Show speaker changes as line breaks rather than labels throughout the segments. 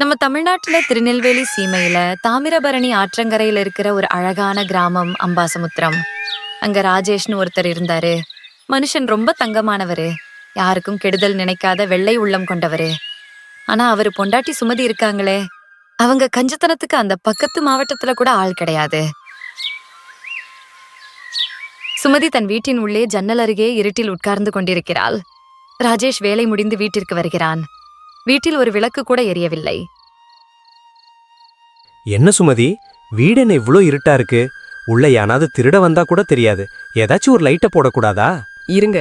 நம்ம தமிழ்நாட்டுல திருநெல்வேலி சீமையில தாமிரபரணி ஆற்றங்கரையில இருக்கிற ஒரு அழகான கிராமம் அம்பாசமுத்திரம். அங்க ராஜேஷ்னு ஒருத்தர் இருந்தாரு. மனுஷன் ரொம்ப தங்கமானவரு. யாருக்கும் கெடுதல் நினைக்காத வெள்ளை உள்ளம் கொண்டவரு. ஆனா அவரு பொண்டாட்டி சுமதி இருக்காங்களே, அவங்க கஞ்சத்தனத்துக்கு அந்த பக்கத்து மாவட்டத்துல கூட ஆள் கிடையாது. சுமதி தன் வீட்டின் உள்ளே ஜன்னல் அருகே இருட்டில் உட்கார்ந்து கொண்டிருக்கிறாள். ராஜேஷ் வேலை முடிந்து வீட்டிற்கு வருகிறான். வீட்டில் ஒரு விளக்கு கூட எரியவில்லை.
என்ன சுமதி, வீடு என்ன இவ்ளோ இருட்டா இருக்கு? உள்ள யானாவது திருட வந்தா கூட தெரியாது. ஏதாச்சும் ஒரு லைட்ட போடக்கூடாதா?
இருங்க,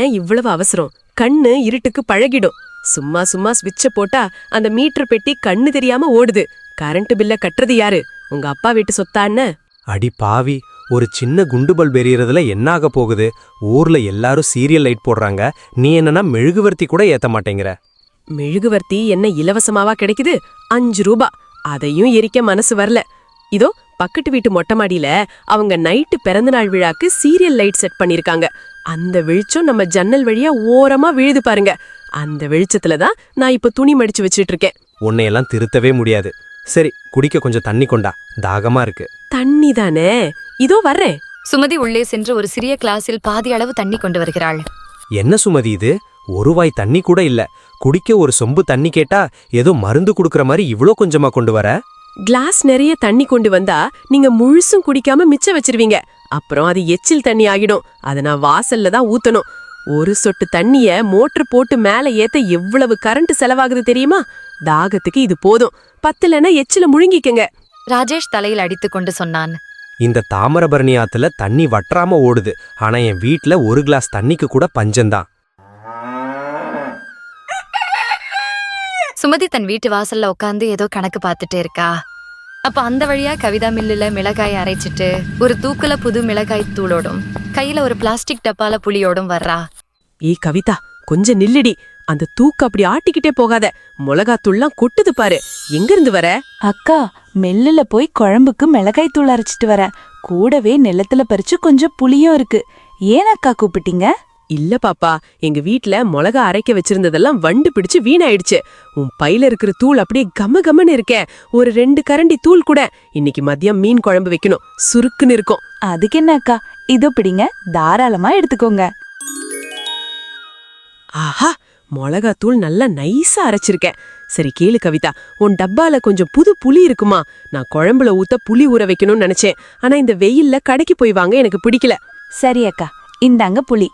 ஏன் இவ்வளவு அவசரம்? கண்ணு இருட்டுக்கு பழகிடும். சும்மா சும்மா ஸ்விட்ச போட்டா அந்த மீட்டர் பெட்டி கண்ணு தெரியாம ஓடுது. கரண்ட் பில்ல கட்டுறது யாரு? உங்க அப்பா வீட்டு சொத்தான்னு?
அடி பாவி, ஒரு சின்ன குண்டு பல்ப் எரியறதுல என்ன ஆக போகுது? ஊர்ல எல்லாரும் சீரியல் லைட் போடுறாங்க, நீ என்னன்னா மெழுகுவர்த்தி கூட ஏத்த மாட்டேங்கிற.
மெழுகுவர்த்தி என்ன இலவசமாவா கிடைக்குது? 5 ரூபா. அதையும் எரிக்க மனசு வரல. இதோ பக்கத்து வீட்டு மொட்டை மாடியில அவங்க நைட்டு பிறந்தநாள் விழாக்கு சீரியல் லைட் செட் பண்ணிருக்காங்க. அந்த வெளிச்சம் நம்ம ஜன்னல் வழியா ஓரமா விழுது பாருங்க. அந்த வெளிச்சத்துலதான் நான் இப்ப துணி மடிச்சு வச்சிட்டு இருக்கேன்.
உன்னையெல்லாம் திருத்தவே முடியாது. சரி, குடிக்க கொஞ்சம் தண்ணி கொண்டா, தாகமா இருக்கு.
தண்ணி தானே, இதோ வர்றேன்.
சுமதி உள்ளே சென்று ஒரு சிறிய கிளாஸில் பாதி அளவு தண்ணி கொண்டு வருகிறாள்.
என்ன சுமதி இது? ஒரு வாய் தண்ணி கூட இல்ல. குடிக்க ஒரு சொம்பு தண்ணி கேட்டா ஏதோ மருந்து குடுக்கற மாதிரி இவ்ளோ கொஞ்சமா கொண்டு வர?
கிளாஸ் நிறைய தண்ணி கொண்டு வந்தா நீங்க முழுசும் குடிக்காம மிச்சம் வச்சிருவீங்க. அப்புறம் அது எச்சில் தண்ணி ஆகிடும். அதை நான் வாசல்ல தான் ஊத்தணும். ஒரு சொட்டு தண்ணிய மோட்டர் போட்டு மேல ஏத்த எவ்வளவு கரண்ட் செலவாகுது தெரியுமா? தாகத்துக்கு இது போதும். பத்தலன்னா எச்சில முழுங்கிக்கங்க.
ராஜேஷ் தலையில் அடித்துக் கொண்டு சொன்னான்.
இந்த தாமிரபரணி ஆத்துல தண்ணி வற்றாம ஓடுது. ஆனா என் வீட்ல ஒரு கிளாஸ் தண்ணிக்கு கூட பஞ்சம்தான்.
சுமதி தன் வீட்டு வாசல்ல உட்காந்து ஏதோ கணக்கு பார்த்துட்டே இருக்கா. அப்ப அந்த வழியா கவிதா மில்லுல மிளகாய் அரைச்சிட்டு ஒரு தூக்குல புது மிளகாய் தூளோடும் கையில ஒரு பிளாஸ்டிக் டப்பால புளியோடும் வர்றா.
ஏய் கவிதா, கொஞ்சம் நில்லுடி. அந்த தூக்கு அப்படி ஆட்டிக்கிட்டே போகாத. மிளகாத்தூள்லாம் கொட்டுது பாரு. எங்க இருந்து வர?
அக்கா, மில்லுல போய் குழம்புக்கு மிளகாய் தூள் அரைச்சிட்டு வர. கூடவே நிலத்துல பறிச்சு கொஞ்சம் புளியும் இருக்கு. ஏன் அக்கா கூப்பிட்டீங்க?
இல்ல பாப்பா, எங்க வீட்ல மிளகா அரைக்க வச்சிருந்ததெல்லாம் வண்டு பிடிச்சு வீணாயிடுச்சு. உன் பையில இருக்கிற தூள் அப்படியே கம கமன்னு இருக்கே. ஒரு 2 கரண்டி தூள் கூட. இன்னைக்கு மதியம் மீன் குழம்பு வைக்கணும். சுருக்குன்னு இருக்கும்.
அதுக்கு என்ன அக்கா, இதோ பிடிங்க, தாராளமா எடுத்துக்கோங்க.
ஆஹா, மிளகாத்தூள் நல்லா நைஸா அரைச்சிருக்கேன். சரி கேளு கவிதா, உன் டப்பால கொஞ்சம் புது புளி இருக்குமா? நான் குழம்புல ஊத்த புளி ஊற வைக்கணும்னு நினைச்சேன். ஆனா இந்த வெயில்ல கடைக்கு போய் வாங்க எனக்கு பிடிக்கல.
சரி அக்கா, இந்தாங்க புளி.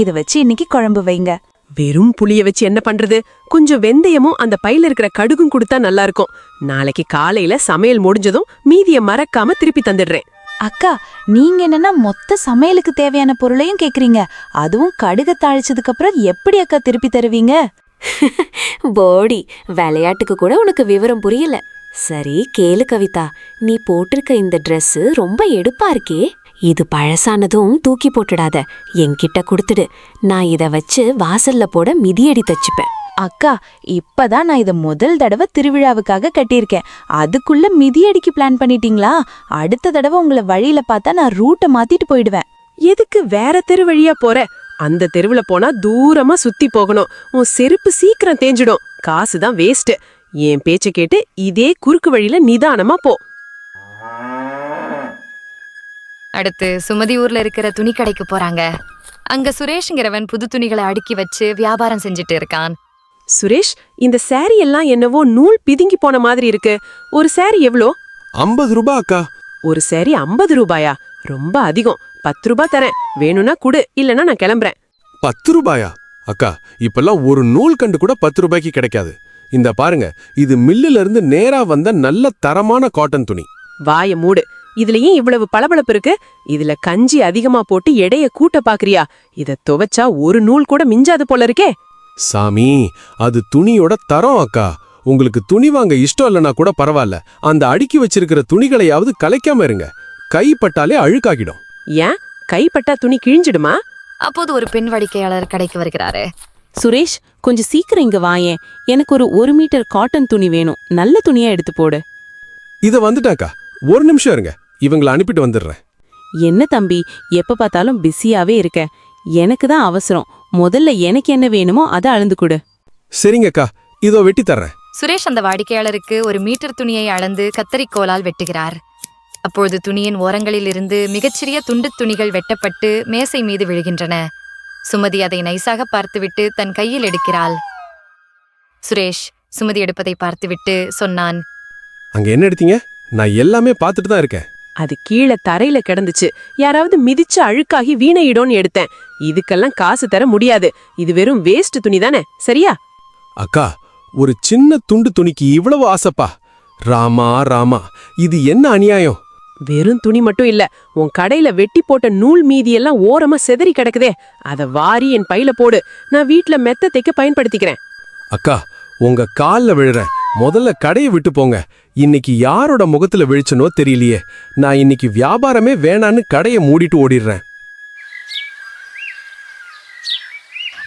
இத வச்சு இன்னைக்கு குழம்பு வைங்க.
வெறும் புளிய வச்சு என்ன பண்றது? கொஞ்சம் வெந்தயமும் அந்த பையில இருக்கிற கடுகும் கொடுத்தா நல்லா இருக்கும். நாளைக்கு காலையில சமையல் முடிஞ்சதும் மீதிய மறக்காம திருப்பி தந்துடுறேன்.
அக்கா, நீங்க என்னன்னா மொத்த சமையலுக்கு தேவையான பொருளையும் கேக்குறீங்க. அதுவும் கடுக தாளிச்சதுக்கு அப்புறம் எப்படி அக்கா திருப்பி தருவீங்க?
போடி, விளையாட்டுக்கு கூட உனக்கு விவரம் புரியல. சரி கேளு கவிதா, நீ போட்டிருக்க இந்த Dress ரொம்ப எடுப்பா இருக்கே. இது பழசானதும் தூக்கி போட்டுடாத, என்கிட்ட கொடுத்துடு. நான் இத வச்சு வாசல்ல போட மிதியடி தச்சுப்பேன்.
அக்கா, இப்பதான் நான் இத முதல் தடவை திருவிழாவுக்காக கட்டியிருக்கேன். அதுக்குள்ள மிதியடிக்கு பிளான் பண்ணிட்டீங்களா? அடுத்த தடவை உங்களை வழியில பார்த்தா நான் ரூட்டை மாத்திட்டு போயிடுவேன்.
எதுக்கு வேற தெரு வழியா போற? அந்த தெருவுல போனா தூரமா சுத்தி போகணும். உன் செருப்பு சீக்கிரம் தேஞ்சிடும். காசுதான் வேஸ்ட். என் பேச்ச கேட்டு இதே குறுக்கு வழியில நிதானமா போ.
அடுத்து சுமதி ஊர்ல இருக்கிற துணி கடைக்கு போறாங்க. அங்க சுரேஷ்ங்கிறவன் புது துணிகளை அடுக்கி வச்சு வியாபாரம் செஞ்சுட்டு இருக்கான்.
சுரேஷ், இந்த சாரி எல்லாம் என்னவோ நூல் பிதுங்கி போன மாதிரி இருக்கு. ஒரு சாரி எவ்வளோ?
50 ரூபா அக்கா.
ஒரு சாரி 50 ரூபாயா? ரொம்ப அதிகம். 10 ரூபாய் தரேன். வேணும்னா குடு, இல்லனா நான் கிளம்புறேன்.
10 ரூபாயா? அக்கா, இப்பெல்லாம் ஒரு நூல் கண்டு கூட 10 ரூபாய்க்கு கிடைக்காது. இந்த பாருங்க, இது மில்லுல இருந்து நேரா வந்த நல்ல தரமான காட்டன் துணி.
வாய மூடு. இதுலயும் இவ்வளவு பளபளப்பு இருக்கு. இதுல கஞ்சி அதிகமா போட்டு எடைய கூட்ட பாக்குறியா? இத துவைச்சா ஒரு நூல் கூட மிஞ்சாது போல இருக்கே.
சாமி, அது துணியோட தரம் அக்கா. உங்களுக்கு துணி வாங்க இஷ்டம் இல்லைன்னா கூட பரவாயில்ல, அந்த அடுக்கி வச்சிருக்கிற துணிகளையாவது கலைக்காம இருங்க. கைப்பட்டாலே அழுக்காகிடும்.
ஏன், கைப்பட்டா துணி கிழிஞ்சிடுமா?
அப்போது ஒரு பெண் வாடிக்கையாளர் கடைக்கு வருகிறாரு.
சுரேஷ், கொஞ்சம் சீக்கிரம் இங்க வாயேன். எனக்கு ஒரு 1 மீட்டர் காட்டன் துணி வேணும். நல்ல துணியா எடுத்து போடு.
இத வந்துட்டாக்கா, ஒரு நிமிஷம் இருங்க, இவங்களை அனுப்பிட்டு வந்துடுறேன்.
என்ன தம்பி, எப்ப பார்த்தாலும் பிஸியாவே இருக்க. எனக்கு தான் அவசரம். முதல்ல எனக்கு என்ன வேணுமோ அதை அளந்து கொடு.
சரிங்கக்கா, இதோ வெட்டி தர்றேன்.
சுரேஷ் அந்த வாடிக்கையாளருக்கு ஒரு மீட்டர் துணியை அளந்து கத்தரிக்கோலால் வெட்டுகிறார். அப்பொழுது துணியின் ஓரங்களில் இருந்து மிகச்சிறிய துண்டு துணிகள் வெட்டப்பட்டு மேசை மீது விழுகின்றன. சுமதி அதை நைசாக பார்த்துவிட்டு தன் கையில் எடுக்கிறாள். சுரேஷ் சுமதி எடுப்பதை பார்த்துவிட்டு சொன்னான்,
அங்க என்ன எடுத்தீங்க? நான் எல்லாமே பார்த்துட்டு தான் இருக்கேன்.
அது கீழே தரையில கிடந்துச்சு. யாராவது மிதிச்சு அழுக்காகி வீணையிடோன்னு எடுத்தேன். இதுக்கெல்லாம் காசு தர முடியாது. இது வெறும் வேஸ்ட் துணி தானே, சரியா?
அக்கா, ஒரு சின்ன துண்டு துணிக்கு இவ்வளவு ஆசைப்பா? ராமா ராமா, இது என்ன அநியாயம்?
வெறும் துணி மட்டும் இல்ல, உன் கடையில வெட்டி போட்ட நூல் மீதியெல்லாம் ஓரமா செதறி கிடக்குதே. அத வாரி என் பையில போடு. நான் வீட்ல மெத்த தைக்க பயன்படுத்திக்கிறேன்.
அக்கா, உங்க கால்ல விழுறேன். முதல்ல கடையை விட்டு போங்க. இன்னைக்கு யாரோட முகத்துல விழிச்சனோ தெரியலையே. நான் இன்னைக்கு வியாபாரமே வேணான்னு கடையை மூடிட்டு ஓடிடுறேன்.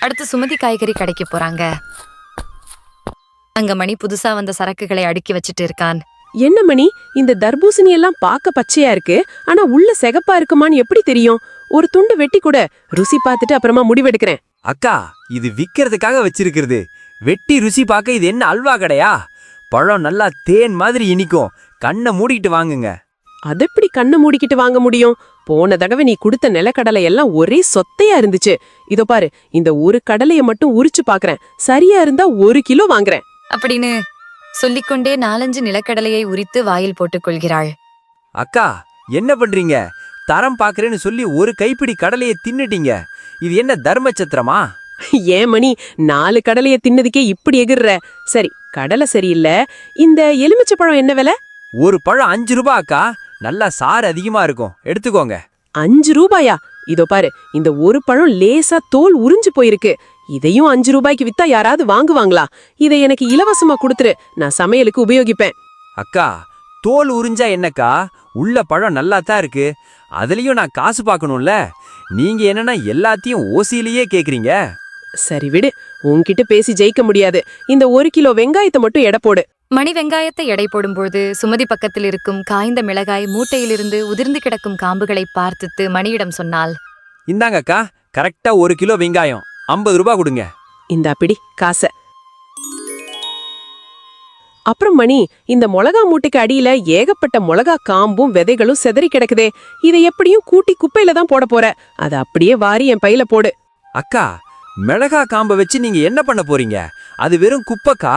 அடுத்து சுமதி காய்கறி கடைக்கு போறாங்க. அங்க மணி புதுசா வந்த சரக்குகளை அடுக்கி வச்சிட்டு இருக்கான்.
என்ன மணி, இந்த தர்பூசணி எல்லாம் பார்க்க பச்சையா இருக்கு, ஆனா உள்ள சிகப்பா இருக்குமான்னு எப்படி தெரியும்? ஒரு துண்டு வெட்டி கூட, ருசி பார்த்துட்டு அப்புறமா முடிவெடுக்கிறேன்.
அக்கா, இது விக்கிறதுக்காக வச்சிருக்கிறது. வெட்டி ருசி பார்க்க இது என்ன அல்வா கடையா? பழம் நல்லா தேன் மாதிரி இனிக்கும். கண்ணை மூடிக்கிட்டு வாங்குங்க.
அதெப்படி கண்ணை மூடிக்கிட்டு வாங்க முடியும்? போன தடவை நீ கொடுத்த நிலக்கடலை எல்லாம் ஒரே சொத்தையா இருந்துச்சு. இதோ பாரு, இந்த ஒரு கடலையை மட்டும் உரிச்சு பாக்குறேன். சரியா இருந்தா 1 கிலோ வாங்குறேன்
அப்படின்னு சொல்லிக்கொண்டே 4-5 நிலக்கடலையை உரித்து வாயில் போட்டுக் கொள்கிறாள்.
அக்கா, என்ன பண்றீங்க? தரம் பாக்குறேன்னு சொல்லி ஒரு கைப்பிடி கடலையை தின்னுட்டீங்க. இது என்ன தர்மச்சத்திரமா?
ஏன் மணி, 4 கடலைய தின்னதுக்கே இப்படி எகிர்ற? சரி, கடலை சரியில்லை. இந்த எலுமிச்சை பழம் என்ன விலை?
ஒரு பழம் 5 ரூபா அக்கா. நல்லா சாறு அதிகமா இருக்கும், எடுத்துக்கோங்க.
5 ரூபாயா? இதோ பாரு, இந்த ஒரு பழம் லேசா தோல் உறிஞ்சு போயிருக்கு. இதையும் 5 ரூபாய்க்கு வித்தா யாராவது வாங்குவாங்களா? இதை எனக்கு இலவசமா கொடுத்துரு, நான் சமையலுக்கு உபயோகிப்பேன்.
அக்கா, தோல் உறிஞ்சா என்னக்கா? உள்ள பழம் நல்லா தான் இருக்கு. அதுலயும் நான் காசு பார்க்கணும்ல. நீங்க என்னன்னா எல்லாத்தையும் ஓசியிலேயே கேக்குறீங்க.
சரி விடு, உன்கிட்ட பேசி ஜெயிக்க முடியாது. இந்த 1 கிலோ வெங்காயத்தை மட்டும் எடை போடு.
மணி வெங்காயத்தை எடை போடும்போது சுமதி பக்கத்தில் இருக்கும் காய்ந்த மிளகாய் மூட்டையிலிருந்து உதிர்ந்து கிடக்கும் காம்புகளை பார்த்துட்டு மணியிடம் சொன்னாள்.
இந்தாங்க அக்கா, கரெக்டா 1 கிலோ வெங்காயம் 50 ரூபா கொடுங்க.
இந்தா பிடி காசை. அப்புறம் மணி, இந்த மிளகா மூட்டைக்கு அடியில ஏகப்பட்ட மிளகா காம்பும் விதைகளும் செதறி கிடக்குதே. இதை எப்படியும் கூட்டி குப்பையில தான் போட போற. அதை அப்படியே வாரி என் பையில போடு.
அக்கா, மிளகா காம்ப வச்சு நீங்க என்ன பண்ண போறீங்க? அது வெறும் குப்பைக்கா.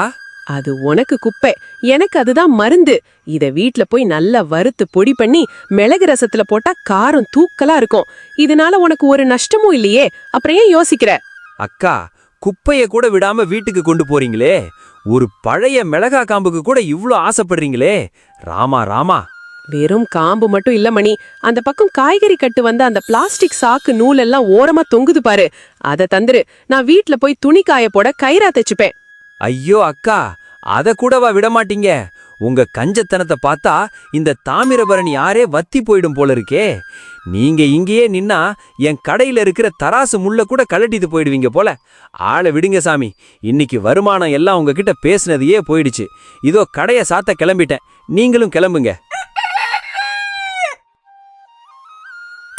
அது உனக்கு குப்பை, எனக்கு அதுதான் மருந்து. இத வீட்ல போய் நல்லா வறுத்து பொடி பண்ணி மிளகு ரசத்துல போட்டா காரம் தூக்கலா இருக்கும். இதனால உனக்கு ஒரு நஷ்டமும் இல்லையே, அப்புறம் ஏன் யோசிக்கிற?
அக்கா, குப்பைய கூட விடாம வீட்டுக்கு கொண்டு போறீங்களே. ஒரு பழைய மிளகா காம்புக்கு கூட இவ்ளோ ஆசைப்படுறீங்களே. ராமா ராமா.
வெறும் காம்பு மட்டும் இல்ல மணி, அந்த பக்கம் காய்கறி கட்டு வந்த அந்த பிளாஸ்டிக் சாக்கு நூல் எல்லாம் ஓரமா தொங்குது பாரு, அத தந்துரு. நான் வீட்ல போய் துணி காய போட கயிறா தைச்சுப்பேன்.
ஐயோ அக்கா, அத கூடவா விடமாட்டீங்க? உங்க கஞ்சத்தனத்தை பார்த்தா இந்த தாமிரபரணி யாரே வத்தி போயிடும் போல இருக்கே. நீங்க இங்கேயே நின்னா என் கடையில இருக்கிற தராசு முள்ள கூட கழட்டிட்டு போயிடுவீங்க போல. ஆளை விடுங்க சாமி. இன்னைக்கு வருமானம் எல்லாம் உங்ககிட்ட பேசுனதையே போயிடுச்சு. இதோ கடைய சாத்த கிளம்பிட்டேன், நீங்களும் கிளம்புங்க.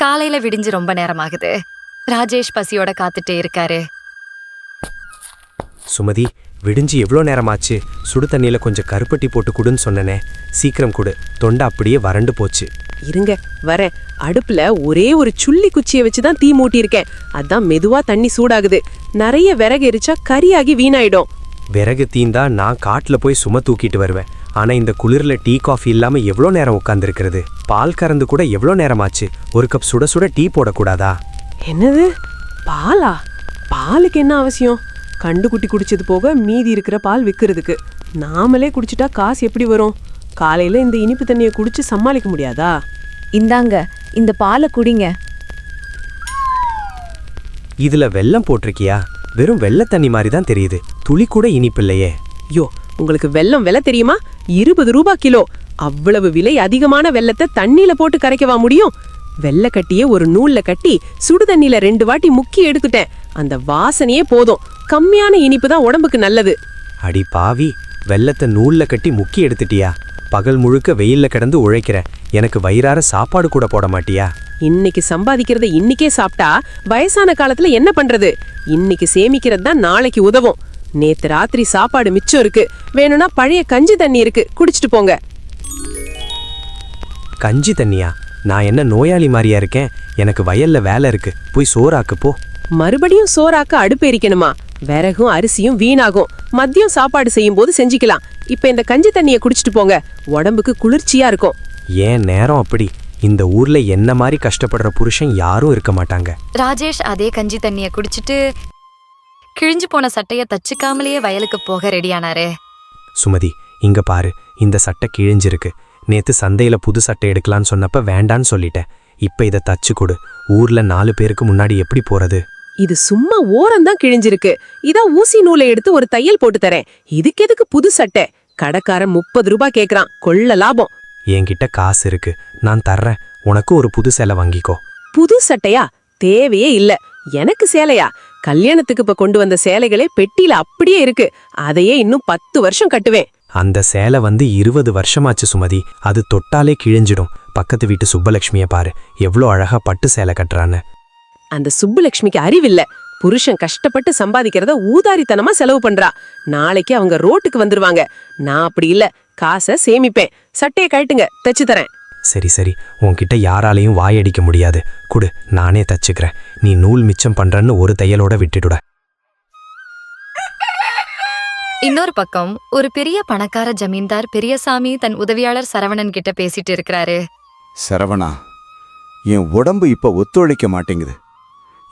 காலையில விடிஞ்சு ரொம்ப நேரமாகுது. ராஜேஷ் பசியோட காத்துட்டே இருக்காரு.
சுமதி, விடிஞ்சு எவ்வளோ நேரமாச்சு? சுடு தண்ணியில கொஞ்சம் கருப்பட்டி போட்டு குடுன்னு சொன்னனே, சீக்கிரம் குடு. தொண்டை அப்படியே வறண்டு போச்சு.
இருங்க வரேன். அடுப்புல ஒரே ஒரு சுள்ளி குச்சியை வச்சுதான் தீ மூட்டி இருக்கேன். அதான் மெதுவா தண்ணி சூடாகுது. நிறைய விறகு எரிச்சா கரியாகி வீணாயிடும்.
விறகு தீந்தா நான் காட்டுல போய் சும தூக்கிட்டு வருவேன். ஆனா இந்த குளிர்ல டீ காஃபி இல்லாம எவ்வளோ நேரம் உட்காந்துருக்கிறது? பால் கறந்து கூட எவ்வளோ நேரமாச்சு? ஒரு கப் சுட சுட டீ போடக்கூடாதா?
என்னது, பாலா? பாலுக்கு என்ன அவசியம்? கண்டுக்குட்டி குடிச்சது போக மீதி இருக்கிற பால் விற்கிறதுக்கு. நாமளே குடிச்சிட்டா காசு எப்படி வரும்? காலையில இந்த இனிப்பு தண்ணியை குடிச்சு சமாளிக்க முடியாதா?
இந்தாங்க, இந்த பாலை குடிங்க.
இதுல வெல்லம் போட்டிருக்கியா? வெறும் வெள்ளை தண்ணி மாதிரி தான் தெரியுது. துளி கூட இனிப்பில்லையே.
யோ, உங்களுக்கு வெல்லம் விலை தெரியுமா? 20 ரூபாய் கிலோ. அவ்வளவு விலை அதிகமான வெல்லத்தை தண்ணியில போட்டு கரைக்கவா முடியும்? வெள்ளை கட்டியே ஒரு நூல்ல கட்டி சுடு தண்ணியில 2 வாட்டி முக்கி எடுத்துட்டேன். அந்த வாசனையே போதும். கம்மியான இனிப்பு தான் உடம்புக்கு நல்லது.
அடி பாவி, வெள்ளத்தை நூல்ல கட்டி முக்கி எடுத்துட்டியா? பகல் முழுக்க வெயில்ல கிடந்து உழைக்கிற எனக்கு வயிறார சாப்பாடு கூட போட மாட்டியா?
இன்னைக்கு சம்பாதிக்கிறத இன்னைக்கே சாப்பிட்டா வயசான காலத்துல என்ன பண்றது? இன்னைக்கு சேமிக்கிறது தான் நாளைக்கு உதவும். நேத்து ராத்திரி சாப்பாடு மிச்சம் இருக்கு, வேணும்னா பழைய கஞ்சி தண்ணி இருக்கு, குடிச்சிட்டு போங்க.
கஞ்சி தண்ணியா? நான் என்ன நோயாளி மாதிரியா இருக்கேன்? எனக்கு வயல்ல வேலை இருக்கு, போய் சோறாக்கு போ.
மறுபடியும் சோறாக்க அடுப்பு எரிக்கணுமா? விறகும் அரிசியும் வீணாகும். மதியம் சாப்பாடு செய்யும் போது செஞ்சுக்கலாம். இப்ப இந்த கஞ்சி தண்ணியை குடிச்சிட்டு போங்க, உடம்புக்கு குளிர்ச்சியா இருக்கும்.
ஏன் நேரம் அப்படி. இந்த ஊர்ல என்ன மாதிரி கஷ்டப்படுற புருஷன் யாரும் இருக்க மாட்டாங்க.
ராஜேஷ் அதே கஞ்சி தண்ணிய குடிச்சிட்டு கிழிஞ்சு போன சட்டைய தச்சுக்காமலேயே வயலுக்கு போக ரெடியானாரு.
சுமதி, இங்க பாரு, இந்த சட்டை கிழிஞ்சிருக்கு. நேத்து சந்தையில புது சட்டை எடுக்கலான்னு சொன்னப்ப வேண்டான்னு சொல்லிட்டேன். இப்ப இதை தச்சு கொடு. ஊர்ல 4 பேருக்கு முன்னாடி எப்படி போறது?
இது சும்மா ஓரம்தான் கிழிஞ்சிருக்கு. இதான் ஊசி நூலை எடுத்து ஒரு தையல் போட்டு தரேன். இதுக்கு எதுக்கு புது சட்டை? கடைக்காரன் 30 ரூபாய் கேக்குறான், கொள்ள லாபம்.
என்கிட்ட காசு இருக்கு, நான் தர்றேன். உனக்கு ஒரு புது சேலை வாங்கிக்கோ.
புது சட்டையா? தேவையே இல்ல. எனக்கு சேலையா? கல்யாணத்துக்கு இப்ப கொண்டு வந்த சேலைகளே பெட்டியில அப்படியே இருக்கு. அதையே இன்னும் 10 வருஷம் கட்டுவேன்.
அந்த சேலை 20 வருஷமாச்சு சுமதி. அது தொட்டாலே கிழிஞ்சிடும். பக்கத்து வீட்டு சுப்பலட்சுமிய பாரு, எவ்வளோ அழகா பட்டு சேலை கட்டுறான்னு.
அந்த சுப்புலட்சுமிக்கு அறிவில்ல. புருஷன் கஷ்டப்பட்டு சம்பாதிக்கிறத ஊதாரித்தனமா செலவு பண்றா. நாளைக்கு அவங்க ரோட்டுக்கு வந்துருவாங்க. நான் அப்படி இல்ல, காசை சேமிப்பேன். சட்டையை கழட்டுங்க, தச்சு தரேன்.
சரி சரி, உன்கிட்ட யாராலையும் வாயடிக்க முடியாது. குடு, நானே தச்சுக்கிறேன். நீ நூல் மிச்சம் பண்றன்னு ஒரு தையலோட விட்டுடுட.
இன்னொரு பக்கம் ஒரு பெரிய பணக்கார ஜமீன்தார் பெரியசாமி தன் உதவியாளர் சரவணன் கிட்ட பேசிட்டு இருக்கிறாரு.
சரவணா, என் உடம்பு இப்ப ஒத்துழைக்க மாட்டேங்குது.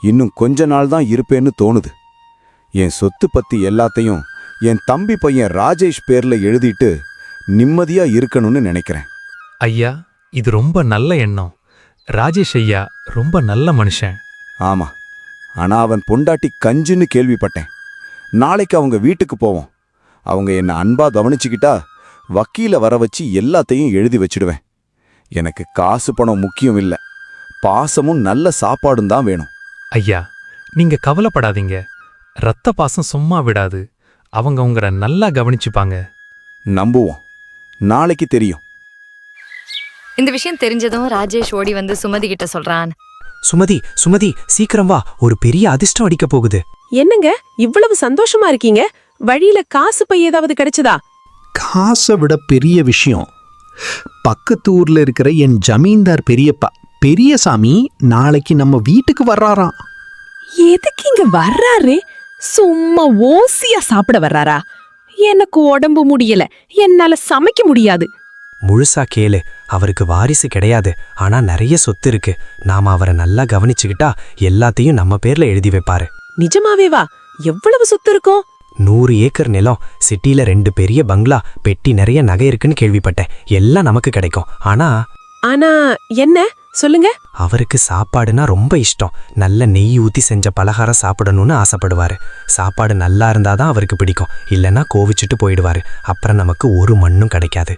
இன்னும் கொஞ்ச நாள் தான் இருப்பேன்னு தோணுது. என் சொத்து பத்தி எல்லாத்தையும் என் தம்பி பையன் ராஜேஷ் பேர்ல எழுதிட்டு நிம்மதியா இருக்கணும்னு நினைக்கிறேன்.
ஐயா, இது ரொம்ப நல்ல எண்ணம். ராஜேஷ் ஐயா ரொம்ப நல்ல மனுஷன்.
ஆமா, ஆனா அவன் பொண்டாட்டி கஞ்சுன்னு கேள்விப்பட்டேன். நாளைக்கு அவங்க வீட்டுக்கு போவோம். அவங்க என்ன அன்பா கவனிச்சுக்கிட்டா வக்கீல வர வச்சு எல்லாத்தையும் எழுதி வச்சிடுவேன். எனக்கு காசு பணம் முக்கியம் இல்ல, பாசமும் நல்ல சாப்பாடும் தான் வேணும்.
ஐயா, நீங்க கவலைப்படாதீங்க. ரத்த பாசம் சும்மா விடாது. அவங்க உங்களை நல்லா கவனிச்சுப்பாங்க.
நம்புவோம், நாளைக்கு தெரியும்.
இந்த விஷயம் தெரிஞ்சதும் ராஜேஷ் ஓடி வந்து சுமதி கிட்ட சொல்றான்.
சுமதி, சுமதி, சீக்கிரம் வா, ஒரு பெரிய அதிர்ஷ்டம் அடிக்க போகுது.
என்னங்க இவ்வளவு சந்தோஷமா இருக்கீங்க? வழியில காசு பை ஏதாவது கிடைச்சதா?
காசை விட பெரிய விஷயம், பக்கத்து ஊர்ல இருக்கிற என் ஜமீன்தார் பெரியப்பா பெரியசாமி நாளைக்கு நம்ம வீட்டுக்கு வர்றாராம்.
எதுக்கு இங்க வர்றாரு? சும்மா ஓசியா சாப்பிட வர்றாரா? எனக்கு உடம்பு முடியல, என்னால சமைக்க முடியாது.
முழுசா கேளு. அவருக்கு வாரிசு கிடையாது, ஆனா நிறைய சொத்து இருக்கு. நாம அவரை நல்லா கவனிச்சுக்கிட்டா எல்லாத்தையும் நம்ம பேர்ல எழுதி வைப்பாரு.
நிஜமாவே வா? எவ்வளவு சொத்து இருக்கும்?
100 ஏக்கர் நிலம், சிட்டில 2 பெரிய பங்களா, பெட்டி நிறைய நகை இருக்குன்னு கேள்விப்பட்டேன். எல்லாம் நமக்கு கிடைக்கும். ஆனா
என்ன சொல்லுங்க?
அவருக்கு சாப்பாடுனா ரொம்ப இஷ்டம். நல்ல நெய் ஊத்தி செஞ்ச பலகாரம் சாப்பிடணும்னு ஆசைப்படுவாரு. சாப்பாடு நல்லா இருந்தாதான் அவருக்கு பிடிக்கும், இல்லைன்னா கோவிச்சுட்டு போயிடுவாரு. அப்புறம் நமக்கு ஒரு மண்ணும் கிடைக்காது.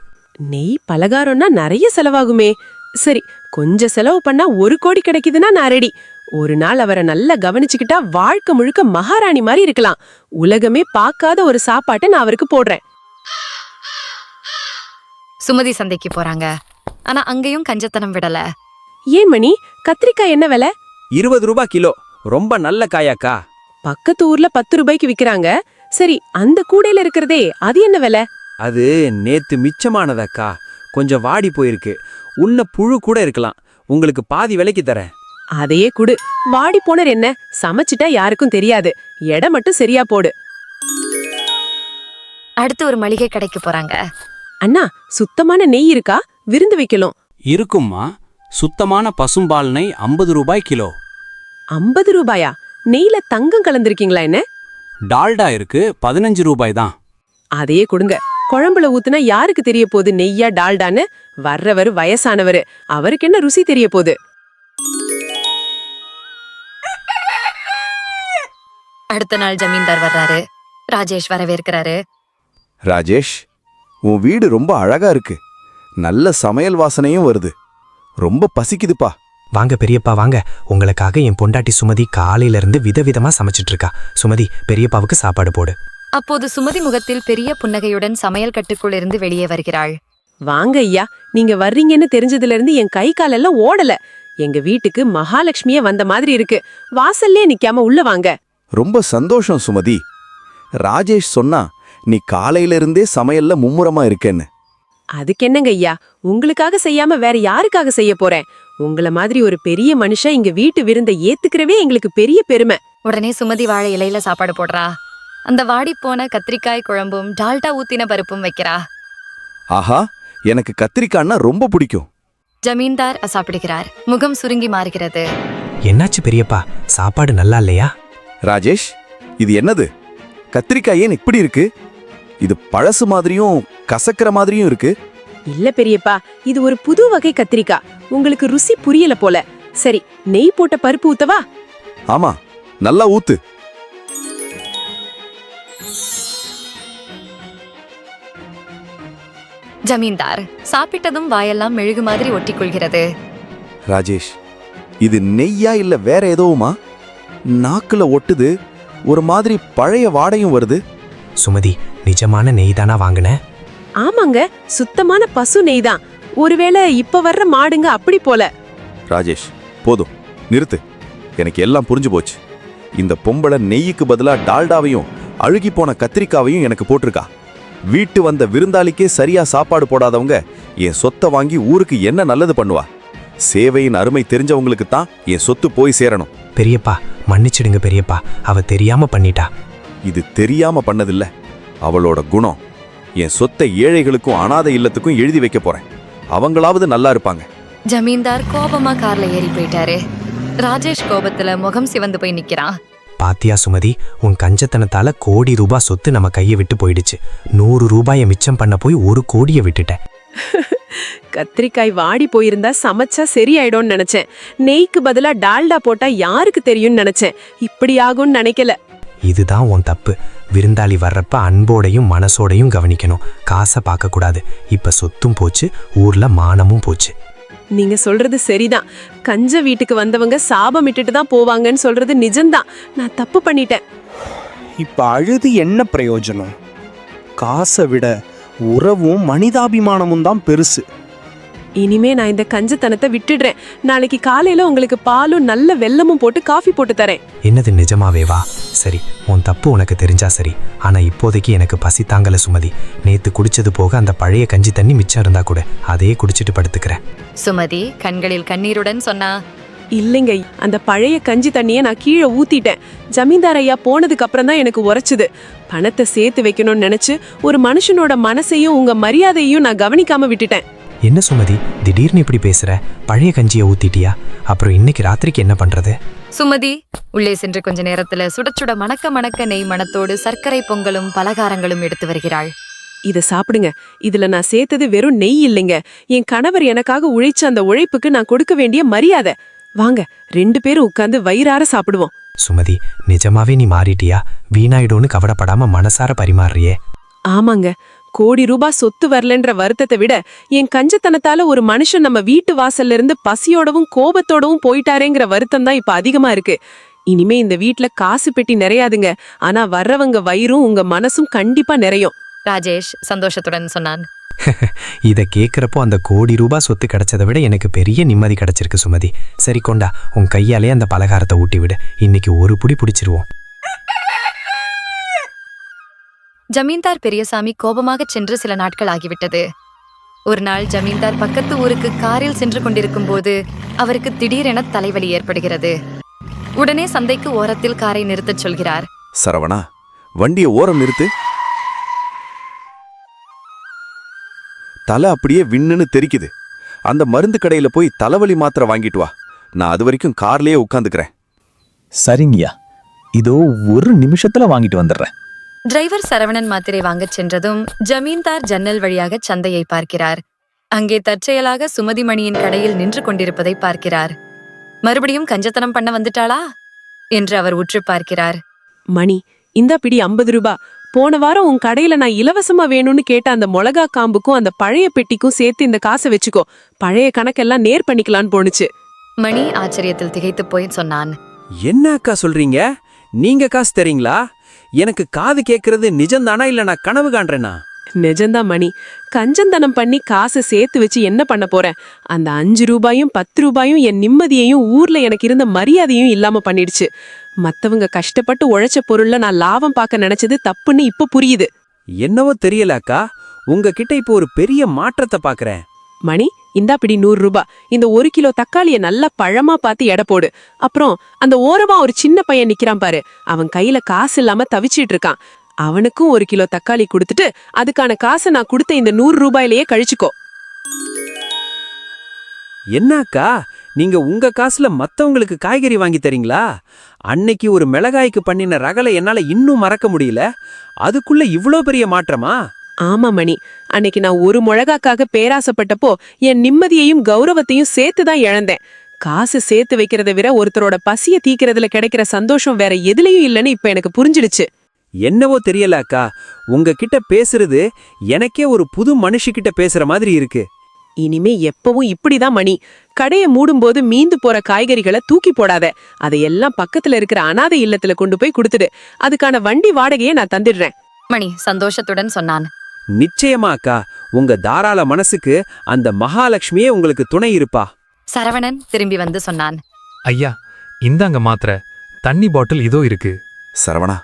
நெய் பலகாரம்னா நிறைய செலவாகுமே. சரி, கொஞ்சம் செலவு பண்ணா 1 கோடி கிடைக்குதுன்னா நான் ரெடி. ஒரு நாள் அவரை நல்லா கவனிச்சுக்கிட்டா வாழ்க்கை முழுக்க மகாராணி மாதிரி இருக்கலாம். உலகமே பார்க்காத ஒரு சாப்பாட்டை நான் அவருக்கு போடுறேன்.
சுமதி சந்தைக்கு போறாங்க. ஆனா அங்கேயும் கஞ்சத்தனம் விடல.
ஏன் மணி, கத்திரிக்காய் என்ன விலை?
20 ரூபாய் கிலோ. ரொம்ப நல்ல காயாக்கா.
பக்கத்து ஊர்ல 10 ரூபாய்க்கு விக்கிறாங்க. சரி, அந்த கூடையில இருக்கிறதே அது என்ன விலை?
அது நேத்து மிச்சமானதாக்கா. கொஞ்சம் வாடி போயிருக்கு. உன்ன புழு கூட இருக்கலாம். உங்களுக்கு பாதி விலைக்கு தரேன்.
அதையே குடு. வாடி போனர் என்ன, சமைச்சிட்டா யாருக்கும் தெரியாது. எடை மட்டும் சரியா போடு.
அடுத்து ஒரு மளிகை கடைக்கு போறாங்க.
அண்ணா, சுத்தமான நெய் இருக்கா? விருந்து வைக்கலாம்.
இருக்கும்மா. சுத்தமான பசும்பால் நெய் 50 ரூபாய் கிலோ.
50 ரூபாயா? நெய்ல தங்கம் கலந்திருக்கீங்களா என்ன?
டால்டா இருக்கு, 15 ரூபாய் தான்.
அதையே கொடுங்க. குழம்புல ஊத்துனா யாருக்கு தெரிய போகுது நெய்யா டால்டான்னு? வர்றவர் வயசானவரு, அவருக்கு என்ன ருசி தெரிய போகுது?
அடுத்த நாள் ஜமீன்தார் வர்றாரு. ராஜேஷ் வரவேற்கிறாரு.
ராஜேஷ், உன் வீடு ரொம்ப அழகா இருக்கு. நல்ல சமையல் வாசனையும் வருது. ரொம்ப பசிக்குதுப்பா.
வாங்க பெரியப்பா, வாங்க. உங்களுக்காக என் பொண்டாட்டி சுமதி காலையில இருந்து விதவிதமா சமைச்சிட்டு இருக்கா. சுமதி, பெரியப்பாவுக்கு சாப்பாடு போடு.
அப்போது சுமதி முகத்தில் பெரிய புன்னகையுடன் சமையல் கட்டுக்குள் இருந்து வெளியே வருகிறாள்.
வாங்க ஐயா, நீங்க வர்றீங்கன்னு தெரிஞ்சதுல இருந்து என் கை காலெல்லாம் ஓடல. எங்க வீட்டுக்கு மகாலட்சுமியே வந்த மாதிரி இருக்கு. வாசல்லே நிக்காம உள்ள வாங்க.
ரொம்ப சந்தோஷம் சுமதி. ராஜேஷ் சொன்னா நீ காலையில இருந்தே சமையல்ல மும்முரமா இருக்கேன்னு.
அதுக்கு என்னங்க ஐயா, உங்களுக்காக செய்யாம வேற யாருக்காக செய்ய போறேன்? உங்கள மாதிரி ஒரு பெரிய மனுஷன் இங்க வீட்டு விருந்தை ஏத்துக்கிறவே எங்களுக்கு பெரிய பெருமை.
உடனே சுமதி வாழை இலையில சாப்பாடு போடுறா. அந்த வாடி போன கத்திரிக்காய் குழம்பும் டால்டா ஊத்தின பருப்பும் வைக்கிறா.
ஆஹா, எனக்கு கத்திரிக்காய்னா ரொம்ப பிடிக்கும்.
ஜமீன்தார் சாப்பிடுகிறார். முகம் சுருங்கி மாறுகிறது.
என்னாச்சு பெரியப்பா, சாப்பாடு நல்லா இல்லையா?
ராஜேஷ், இது என்னது? கத்திரிக்காய் ஏன் இப்படி இருக்கு? இது பழசு மாதிரியும் கசக்கிற மாதிரியும் இருக்கு.
இல்ல பெரியப்பா, இது ஒரு புது வகை கத்திரிக்காய். உங்களுக்கு ருசி புரியல போல. சரி, நெய் போட்ட பருப்பு ஊத்தவா?
ஆமா, நல்லா ஊத்து.
ஜமீன்தார் சாப்பிட்டதும் வாயெல்லாம் மெழுகு மாதிரி ஒட்டிக்கொள்கிறது.
ராஜேஷ், இது நெய்யா இல்ல வேற ஏதோவுமா? நாக்குல ஒட்டுது, ஒரு மாதிரி பழைய வாடையும் வருது.
சுமதி, நிஜமான நெய் தானா வாங்கின?
ஆமாங்க, சுத்தமான பசு நெய் தான். ஒருவேளை இப்ப வர்ற மாடுங்க அப்படி போல.
ராஜேஷ், போதும், நிறுத்து. எனக்கு எல்லாம் புரிஞ்சு போச்சு. இந்த பொம்பளை நெய்யுக்கு பதிலா டால்டாவையும் அழுகி போன கத்திரிக்காவையும் எனக்கு போட்டிருக்கா. வீட்டு வந்த விருந்தாளிக்கே சரியா சாப்பாடு போடாதவங்க என் சொத்தை வாங்கி ஊருக்கு என்ன நல்லது பண்ணுவா? சேவையின் அருமை தெரிஞ்சவங்களுக்கு தான் என் சொத்து போய் சேரணும்.
பெரியப்பா, மன்னிச்சிடுங்க பெரியப்பா, அவ தெரியாம பண்ணிட்டா.
இது தெரியாம பண்ணதில்ல, அவளோட குணம். என் சொத்தை ஏழைகளுக்கும் அனாதை இல்லத்துக்கும் எழுதி வைக்க போறேன். அவங்களாவது நல்லா இருப்பாங்க.
ஜமீன்தார் கோபமா கார்ல ஏறி போயிட்டாரு. ராஜேஷ் கோபத்துல முகம் சிவந்து போய் நிக்கிறான்.
பாத்தியா சுமதி, உன் கஞ்சத்தனத்தால கோடி ரூபாய் சொத்து நம்ம கையை விட்டு போயிடுச்சு. 100 ரூபாயை மிச்சம் பண்ண போய் 1 கோடியை விட்டுட்ட.
கத்திரிக்காய் வாடி போயிருந்தா சமைச்சா சரியாயிடும்னு நினைச்சேன். நெய்க்கு பதிலா டால்டா போட்டா யாருக்கு தெரியும்னு நினைச்சேன். இப்படி ஆகும்னு நினைக்கல.
இதுதான் உன் தப்பு. விருந்தாளி வர்றப்ப அன்போடையும் மனசோடையும் கவனிக்கணும். காசை பார்க்க கூடாது. இப்ப சொத்தும் போச்சு, ஊர்ல மானமும் போச்சு.
நீங்க சொல்றது சரிதான். கஞ்ச வீட்டுக்கு வந்தவங்க சாபம் இட்டுட்டு தான் போவாங்கன்னு சொல்றது நிஜம்தான். நான் தப்பு பண்ணிட்டேன்.
இப்ப அழுது என்ன பிரயோஜனம்? காசை விட உறவும் மனிதாபிமானமும் தான் பெருசு.
இனிமே நான் இந்த கஞ்சத்தனத்தை விட்டுடுறேன். நாளைக்கு காலையில உங்களுக்கு பாலும் நல்ல வெல்லமும் போட்டு காஃபி போட்டு தரேன்.
என்னது, நிஜமாவேவா? சரி, உன் தப்பு உனக்கு தெரிஞ்சா சரி. ஆனா இப்போதைக்கு எனக்கு பசி தாங்கல சுமதி. நேத்து குடிச்சது போக அந்த பழைய கஞ்சி தண்ணி மிச்சம் இருந்தா கூட அதையே குடிச்சிட்டு படுத்துக்கிறேன்.
சுமதி கண்களில் கண்ணீருடன் சொன்னா,
இல்லைங்க, அந்த பழைய கஞ்சி தண்ணியை நான் கீழே ஊத்திட்டேன். ஜமீன்தார் ஐயா போனதுக்கு அப்புறம் தான் எனக்கு உரைச்சுது. பணத்தை சேர்த்து வைக்கணும்னு நினைச்சு ஒரு மனுஷனோட மனசையும் உங்க மரியாதையும் நான் கவனிக்காம விட்டுட்டேன்.
என்ன சுமதி, திடீர்னு இப்படி பேசுற? பழைய கஞ்சியை ஊத்திட்டியா? அப்புறம் இன்னைக்கு ராத்திரிக்கு என்ன பண்றது?
சுமதி உள்ளே சென்று கொஞ்ச நேரத்துல சுடச்சுட மணக்க மணக்க நெய் மணத்தோடு சர்க்கரை பொங்கலும் பலகாரங்களும் எடுத்து வருகிறாள்.
இத சாப்பிடுங்க. இதுல நான் சேர்த்தது வெறும் நெய் இல்லைங்க. என் கணவர் எனக்காக உழைச்ச அந்த உழைப்புக்கு நான் கொடுக்க வேண்டிய மரியாதை. வாங்க, 2 பேரும் உட்கார்ந்து வயிறார சாப்பிடுவோம்.
சுமதி, நிஜமாவே நீ மாறிட்டியா? வீணாயிடோன்னு கவலைப்படாம மனசார பரிமாறுறியே.
ஆமாங்க, கோடி ரூபாய் சொத்து வரலன்ற வருத்தத்தை விட என் கஞ்சத்தனத்தால ஒரு மனுஷன் நம்ம வீட்டு வாசல்ல இருந்து பசியோடவும் கோபத்தோடவும் போயிட்டாரேங்கிற வருத்தம் தான் இப்ப அதிகமா இருக்கு. இனிமே இந்த வீட்ல காசு பெட்டி நிறையாதுங்க. ஆனா வர்றவங்க வயிறும் உங்க மனசும் கண்டிப்பா நிறையும்.
ராஜேஷ் சந்தோஷத்துடன் சொன்னான்.
இதை கேட்குறப்போ அந்த கோடி ரூபாய் சொத்து கிடைச்சதை விட எனக்கு பெரிய நிம்மதி கிடைச்சிருக்கு சுமதி. சரி, கொண்டா, உன் கையாலே அந்த பலகாரத்தை ஊட்டி விடு. இன்னைக்கு ஒரு புடி பிடிச்சிருவோம்.
ஜமீன்தார் பெரியசாமி கோபமாக சென்று சில நாட்கள் ஆகிவிட்டது. ஒரு நாள் ஜமீன்தார் பக்கத்து ஊருக்கு காரில் சென்று கொண்டிருக்கும் போது அவருக்கு திடீரென தலைவலி ஏற்படுகிறது. உடனே சந்தைக்கு ஓரத்தில் காரை நிறுத்தச் சொல்கிறார்.
சரவணா, வண்டியை ஓரம் நிறுத்து. தலை அப்படியே விண்ணுன்னு தெரிக்குது. அந்த மருந்து கடையில போய் தலைவலி மாத்திரை வாங்கிட்டு வா. நான் அது வரைக்கும் கார்லயே உட்காந்துக்கிறேன்.
சரிங்கய்யா, இதோ ஒரு நிமிஷத்துல வாங்கிட்டு வந்துடுறேன்.
டிரைவர் சரவணன் மாத்திரை வாங்கச் சென்றதும் ஜமீன்தார் ஜன்னல் வழியாக சந்தையை பார்க்கிறார். அங்கே தற்செயலாக சுமதிமணியின் கடையில் நின்று கொண்டிருப்பதை பார்க்கிறார். மறுபடியும் கஞ்சத்தனம் பண்ண வந்துட்டாளா என்று அவர் உற்று பார்க்கிறார்.
மணி, இந்த பிடி 50 ரூபாய். போன வாரம் உன் கடையில நான் இலவசமா வேணும்னு கேட்ட அந்த மிளகா காம்புக்கும் அந்த பழைய பெட்டிக்கும் சேர்த்து இந்த காசை வச்சுக்கோ. பழைய கணக்கெல்லாம் நேர் பண்ணிக்கலான்னு போனுச்சு.
மணி ஆச்சரியத்தில் திகைத்து போய் சொன்னான்.
என்ன அக்கா சொல்றீங்க? நீங்க காசு தரீங்களா? எனக்கு காது கேட்கறது நிஜம்தானா இல்ல நான் கனவு காண்றேனா?
நிஜம்தான் மணி. கஞ்சந்தனம் பண்ணி காசை சேர்த்து வச்சு என்ன பண்ண போறேன்? அந்த 5 ரூபாயும் 10 ரூபாயும் என் நிம்மதியையும் ஊர்ல எனக்கு இருந்த மரியாதையும் இல்லாம பண்ணிடுச்சு. மத்தவங்க கஷ்டப்பட்டு உழைச்ச பொருள்ல நான் லாபம் பார்க்க நினைச்சது தப்புன்னு இப்ப புரியுது.
என்னவோ தெரியல அக்கா, உங்ககிட்ட இப்போ ஒரு பெரிய மாற்றத்தை பாக்குறேன்.
மணி, இந்தா பிடி 100 ரூபாய். இந்த 1 கிலோ தக்காளிய நல்லா பழமா பார்த்து எடை போடு. அப்புறம் அந்த ஓரமா ஒரு சின்ன பையன் நிக்கிறான் பாரு, அவன் கையில காசு இல்லாம தவிச்சிட்டு இருக்கான். அவனுக்கும் 1 கிலோ தக்காளி கொடுத்துட்டு அதுக்கான காசை நான் கொடுத்த இந்த 100 ரூபாயிலேயே கழிச்சுக்கோ.
என்ன அக்கா, நீங்க உங்க காசுல மத்தவங்களுக்கு காய்கறி வாங்கி தரீங்களா? அன்னைக்கு ஒரு மிளகாய்க்கு பண்ணின ரகலை என்னால இன்னும் மறக்க முடியல. அதுக்குள்ள இவ்ளோ பெரிய மாற்றமா?
ஆமா மணி, அன்னைக்கு நான் ஒரு மிளகாக்காக பேராசப்பட்டப்போ என் நிம்மதியையும் கௌரவத்தையும் சேர்த்துதான் இழந்தேன். காசு சேர்த்து வைக்கிறத விட ஒருத்தரோட பசிய தீக்கிறதுல கிடைக்கிற சந்தோஷம் வேற எதுலயும் இல்லைன்னு இப்ப எனக்கு புரிஞ்சிடுச்சு.
என்னவோ தெரியல அக்கா, உங்ககிட்ட பேசுறது எனக்கே ஒரு புது மனுஷிகிட்ட பேசுற மாதிரி இருக்கு.
இனிமே எப்பவும் இப்படிதான் மணி. கடைய மூடும்போது மீந்து போற காய்கறிகளை தூக்கி போடாத. அதையெல்லாம் பக்கத்துல இருக்கிற அனாதை இல்லத்துல கொண்டு போய் கொடுத்துடு. அதுக்கான வண்டி வாடகையை நான் தந்துடுறேன்.
மணி சந்தோஷத்துடன் சொன்னான்.
நிச்சயமா அக்கா, உங்க தாராள மனசுக்கு அந்த மகாலட்சுமியே உங்களுக்கு துணை இருப்பா.
சரவணன் திரும்பி வந்து சொன்னான்.
ஐயா, இந்தாங்க மாத்திரை, தண்ணி பாட்டில் இதோ இருக்கு.
சரவணா,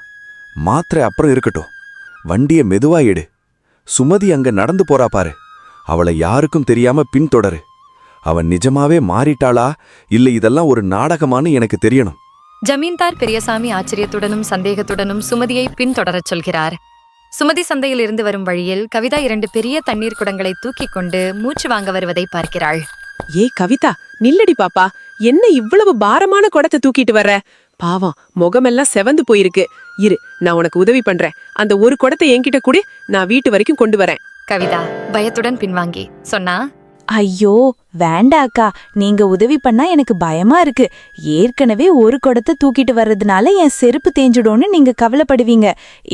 மாத்திரை அப்புறம் இருக்கட்டும், வண்டிய மெதுவா எடு. சுமதி அங்க நடந்து போறா பாரு, அவளை யாருக்கும் தெரியாம பின்தொடரு. அவன் நிஜமாவே மாறிட்டாளா இல்ல இதெல்லாம் ஒரு நாடகமானு எனக்கு தெரியணும்.
ஜமீன்தார் பெரியசாமி ஆச்சரியத்துடனும் சந்தேகத்துடனும் சுமதியை பின்தொடரச் சொல்கிறார். சுமதி சந்தையில் இருந்து வரும் வழியில் கவிதா 2 பெரிய தண்ணீர் குடங்களை தூக்கிக் கொண்டு மூச்சு வாங்க வருவதை பார்க்கிறாள்.
ஏய் கவிதா, நில்லடி பாப்பா. என்ன இவ்வளவு பாரமான குடத்தை தூக்கிட்டு வர்ற? பாவம், முகமெல்லாம் செவந்து போயிருக்கு. இரு, நான் உனக்கு உதவி பண்றேன். அந்த ஒரு குடத்தை என்கிட்ட கூட நான் வீட்டு வரைக்கும் கொண்டு வரேன்.
கவிதா பயத்துடன் பின்வாங்கி சொன்னா,
ஐயோ வேண்டா அக்கா, நீங்க உதவி பண்ணா எனக்கு பயமா இருக்கு. ஏற்கனவே ஒரு குடத்தை தூக்கிட்டு வர்றதுனால என் செருப்பு தேஞ்சிடும்னு நீங்க கவலைப்படுவீங்க.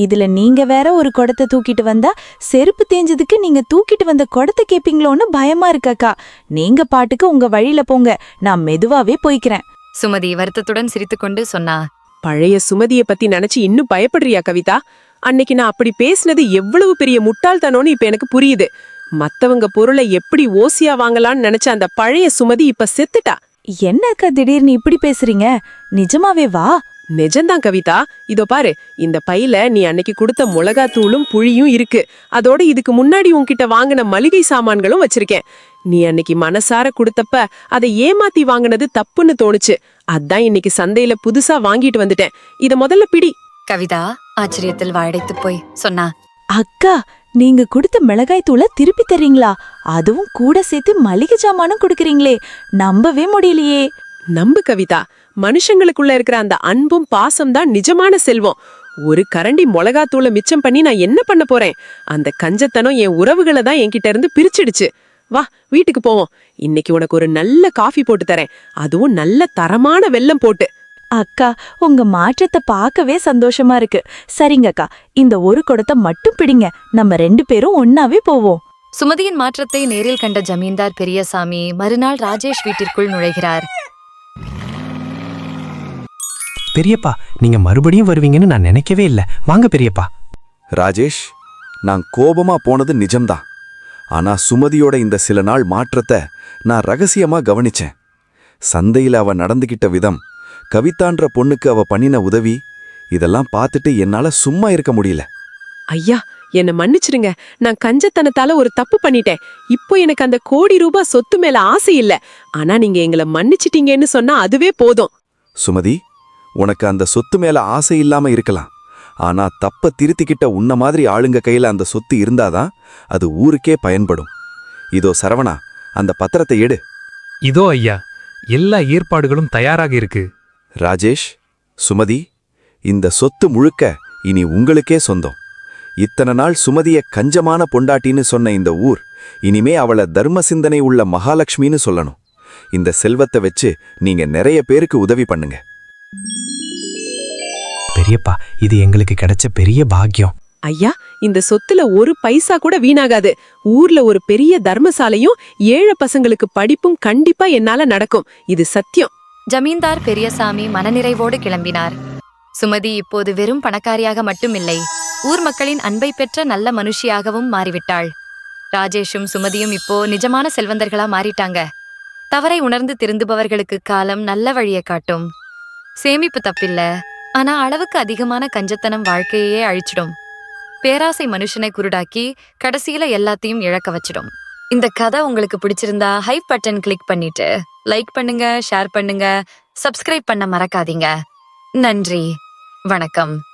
இதுல நீங்க வேற ஒரு குடத்தை தூக்கிட்டு வந்தா செருப்பு தேஞ்சதுக்கு நீங்க தூக்கிட்டு வந்த குடத்தை கேப்பீங்களோன்னு பயமா இருக்கு அக்கா. நீங்க பாட்டுக்கு உங்க வழியில போங்க, நான் மெதுவாவே போய்க்கிறேன்.
சுமதி வருத்தத்துடன் சிரித்துக்கொண்டு சொன்னா.
பழைய சுமதியை பத்தி நினைச்சு இன்னும் பயப்படுறியா கவிதா? அன்னைக்கு நான் அப்படி பேசினது எவ்வளவு பெரிய முட்டாள்தனோன்னு இப்ப எனக்கு புரியுது. மத்தவங்க பொருளை எப்படி ஓசியா வாங்கலான்னு நினைச்ச அந்த பழைய சுமதி இப்ப செத்துட்டா.
என்ன அக்கா திடீர்னு இப்படி பேசுறீங்க? நிஜமாவே வா?
நிஜம்தான் கவிதா. இதோ பாரு, இந்த பையில நீ அன்னைக்கு கொடுத்த மிளகாத்தூளும் புளியும் இருக்கு. அதோட இதுக்கு முன்னாடி உன்கிட்ட வாங்கின மளிகை சாமான்களும் வச்சிருக்கேன். நீ அன்னைக்கு மனசார கொடுத்தப்ப அதை ஏமாத்தி வாங்கினது தப்புன்னு தோணுச்சு. அதான் இன்னைக்கு சந்தையில புதுசா வாங்கிட்டு வந்துட்டேன். இத முதல்ல பிடி.
கவிதா ஆச்சரியத்தில் வாயடைத்து போய் சொன்னா.
அக்கா, நீங்க கொடுத்த மிளகாய் தூளை திருப்பி தர்றீங்களா? அதுவும் கூட சேர்த்து மளிகை சாமானும் கொடுக்கறீங்களே, நம்பவே முடியலையே.
நம்பு கவிதா, மனுஷங்களுக்குள்ள இருக்கிற அந்த அன்பும் பாசம் தான் நிஜமான செல்வம். ஒரு கரண்டி மிளகாத்தூளை மிச்சம் பண்ணி நான் என்ன பண்ண போறேன்? அந்த கஞ்சத்தனம் என் உறவுகளை தான் என்கிட்ட இருந்து பிரிச்சிடுச்சு. வா, வீட்டுக்கு போவோம். இன்னைக்கு உனக்கு ஒரு நல்ல காஃபி போட்டு தரேன், அதுவும் நல்ல தரமான வெல்லம் போட்டு.
அக்கா, உங்க மாற்றத்தை பார்க்கவே சந்தோஷமா இருக்கு. சரிங்க அக்கா, இந்த ஒரு குடத்தை மட்டும் பிடிங்க, நம்ம 2 பேரும் ஒன்னாவே போவோம்.
சுமதியின் மாற்றத்தை நேரில் கண்ட ஜமீன்தார் பெரியசாமி மறுநாள் ராஜேஷ் வீட்டிற்குள் நுழைகிறார்.
பெரியப்பா, நீங்க மறுபடியும் வருவீங்கன்னு நான் நினைக்கவே இல்ல. வாங்க பெரியப்பா.
ராஜேஷ், நான் கோபமா போனது நிஜம்தான். ஆனா சுமதியோட இந்த சில நாள் மாற்றத்தை நான் ரகசியமா கவனிச்சேன். சந்தையில அவ நடந்துகிட்ட விதம், கவிதான்ற பொண்ணுக்கு அவ பண்ணின உதவி, இதெல்லாம் பார்த்துட்டு என்னால சும்மா இருக்க முடியல.
ஐயா, என்ன மன்னிச்சிருங்க. நான் கஞ்சத்தனத்தால ஒரு தப்பு பண்ணிட்டேன். இப்போ எனக்கு அந்த கோடி ரூபாய் சொத்து மேல ஆசை இல்ல. ஆனா நீங்க எங்களை மன்னிச்சிட்டீங்கன்னு சொன்னா அதுவே போதும்.
சுமதி, உனக்கு அந்த சொத்து மேல ஆசை இல்லாம இருக்கலாம். ஆனா தப்ப திருத்திக்கிட்ட உன்ன மாதிரி ஆளுங்க கையில அந்த சொத்து இருந்தாதான் அது ஊருக்கே பயன்படும். இதோ சரவணா, அந்த பத்திரத்தை எடு.
இதோ ஐயா, எல்லா ஏற்பாடுகளும் தயாராக இருக்கு.
ராஜேஷ், சுமதி, இந்த சொத்து முழுக்க இனி உங்களுக்கே சொந்தம். இத்தனை நாள் சுமதிய கஞ்சமான பொண்டாட்டின்னு சொன்ன இந்த ஊர் இனிமே அவளை தர்ம சிந்தனை உள்ள மகாலட்சுமின்னு சொல்லணும். இந்த செல்வத்தை வச்சு நீங்க நிறைய பேருக்கு உதவி பண்ணுங்க.
பெரியப்பா, இது எங்களுக்கு கிடைச்ச பெரிய பாக்கியம்.
ஐயா, இந்த சொத்துல ஒரு பைசா கூட வீணாகாது. ஊர்ல ஒரு பெரிய தர்மசாலையும் 7 பசங்களுக்கு படிப்பும் கண்டிப்பா என்னால நடக்கும். இது சத்தியம்.
ஜமீன்தார் பெரியசாமி மனநிறைவோடு கிளம்பினார். சுமதி இப்போது வெறும் பணக்காரியாக மட்டுமில்லை, ஊர் மக்களின் அன்பை பெற்ற நல்ல மனுஷியாகவும் மாறிவிட்டாள். ராஜேஷும் சுமதியும் இப்போ நிஜமான செல்வந்தர்களா மாறிட்டாங்க. தவறை உணர்ந்து திருந்துபவர்களுக்கு காலம் நல்ல வழியை காட்டும். சேமிப்பு தப்பில்ல, ஆனா அளவுக்கு அதிகமான கஞ்சத்தனம் வாழ்க்கையே அழிச்சிடும். பேராசை மனுஷனை குருடாக்கி கடைசியில எல்லாத்தையும் இழக்க வச்சிடும். இந்த கதை உங்களுக்கு பிடிச்சிருந்தா ஹைப் பட்டன் கிளிக் பண்ணிட்டு லைக் பண்ணுங்க, ஷேர் பண்ணுங்க, சப்ஸ்கிரைப் பண்ண மறக்காதீங்க. நன்றி, வணக்கம்.